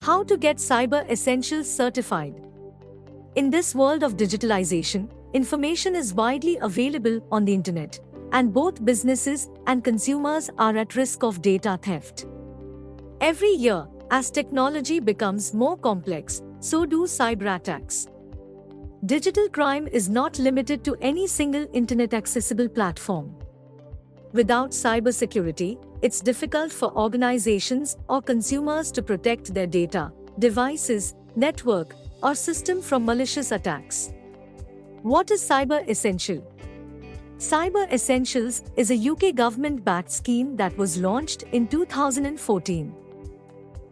How to get Cyber Essentials certified? In this world of digitalization, information is widely available on the internet, and both businesses and consumers are at risk of data theft. Every year, as technology becomes more complex, so do cyber attacks. Digital crime is not limited to any single internet-accessible platform. Without cybersecurity, it's difficult for organizations or consumers to protect their data, devices, network, or system from malicious attacks. What is Cyber Essential? Cyber Essentials is a UK government-backed scheme that was launched in 2014.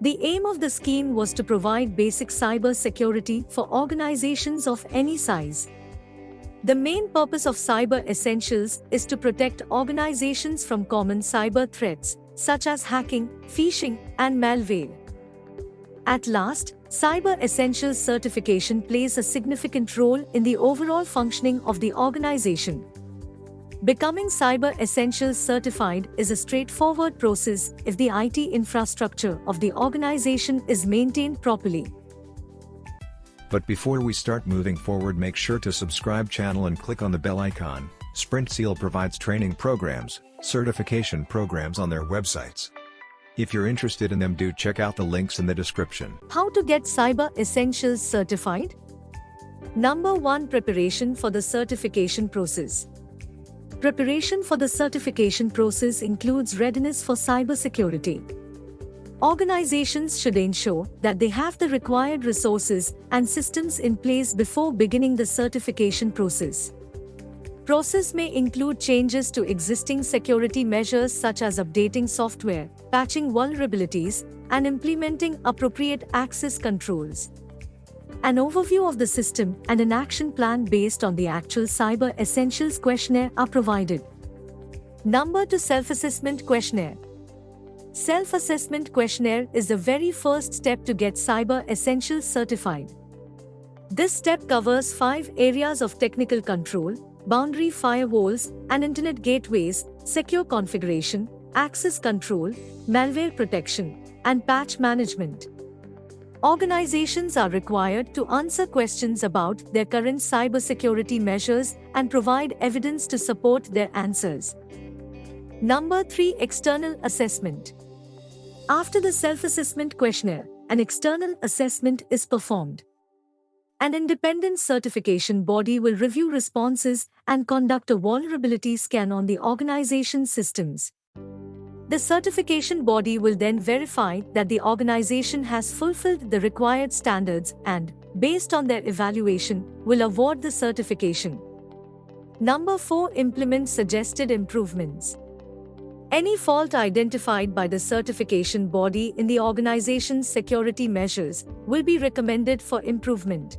The aim of the scheme was to provide basic cyber security for organizations of any size. The main purpose of Cyber Essentials is to protect organizations from common cyber threats, such as hacking, phishing, and malware. At last, Cyber Essentials certification plays a significant role in the overall functioning of the organization. Becoming Cyber Essentials certified is a straightforward process if the IT infrastructure of the organization is maintained properly. But before we start moving forward, make sure to subscribe channel and click on the bell icon. Sprintzeal provides training programs, certification programs on their websites. If you're interested in them, do check out the links in the description. How to get Cyber Essentials certified? Number 1. Preparation for the certification process. Preparation for the certification process includes readiness for cybersecurity. Organizations should ensure that they have the required resources and systems in place before beginning the certification process. Process may include changes to existing security measures such as updating software, patching vulnerabilities, and implementing appropriate access controls. An overview of the system and an action plan based on the actual Cyber Essentials questionnaire are provided. Number 2. Self-assessment questionnaire. Self-assessment questionnaire is the very first step to get Cyber Essentials certified. This step covers 5 areas of technical control, boundary firewalls and internet gateways, secure configuration, access control, malware protection, and patch management. Organizations are required to answer questions about their current cybersecurity measures and provide evidence to support their answers. Number 3. External assessment. After the self-assessment questionnaire, an external assessment is performed. An independent certification body will review responses and conduct a vulnerability scan on the organization's systems. The certification body will then verify that the organization has fulfilled the required standards and, based on their evaluation, will award the certification. Number 4. Implement suggested improvements. Any fault identified by the certification body in the organization's security measures will be recommended for improvement.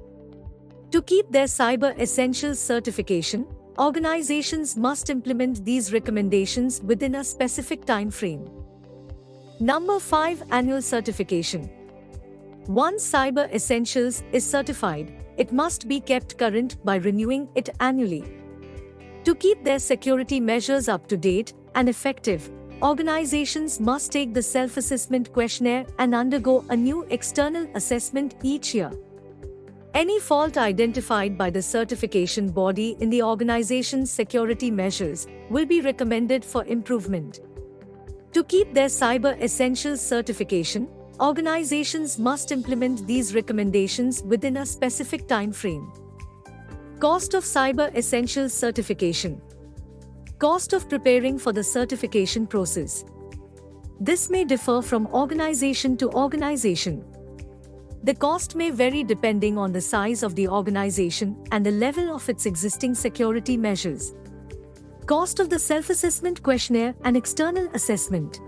To keep their Cyber Essentials certification, organizations must implement these recommendations within a specific time frame. Number 5. Annual certification. Once Cyber Essentials is certified, it must be kept current by renewing it annually. To keep their security measures up to date and effective, organizations must take the self-assessment questionnaire and undergo a new external assessment each year. Any fault identified by the certification body in the organization's security measures will be recommended for improvement. To keep their Cyber Essentials certification, organizations must implement these recommendations within a specific time frame. Cost of Cyber Essentials certification. Cost of preparing for the certification process. This may differ from organization to organization. The cost may vary depending on the size of the organization and the level of its existing security measures. Cost of the self-assessment questionnaire and external assessment.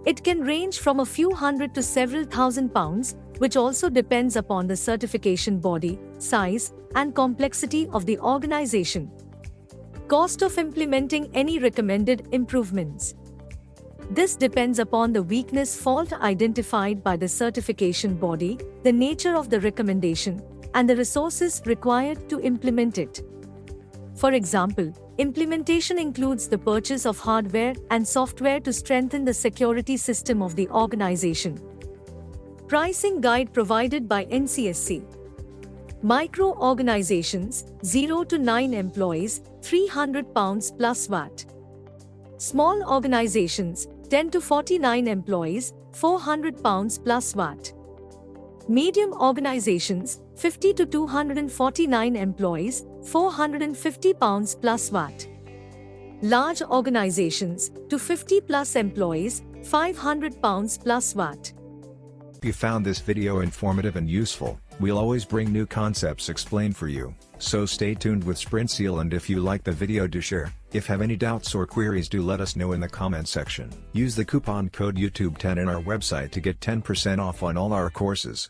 It can range from a few hundred to several £1,000s, which also depends upon the certification body, size, and complexity of the organization. Cost of implementing any recommended improvements. This depends upon the weakness fault identified by the certification body, the nature of the recommendation, and the resources required to implement it. For example, implementation includes the purchase of hardware and software to strengthen the security system of the organization. Pricing guide provided by NCSC. Micro organizations, 0 to 9 employees, £300 plus VAT. Small organizations, 10 to 49 employees, £400 plus VAT. Medium organizations, 50 to 249 employees, £450 plus VAT. Large organizations, to 50 plus employees, £500 plus VAT. If you found this video informative and useful, we'll always bring new concepts explained for you, so stay tuned with Sprintzeal, and if you like the video, do share. If have any doubts or queries, do let us know in the comment section. Use the coupon code YouTube10 in our website to get 10% off on all our courses.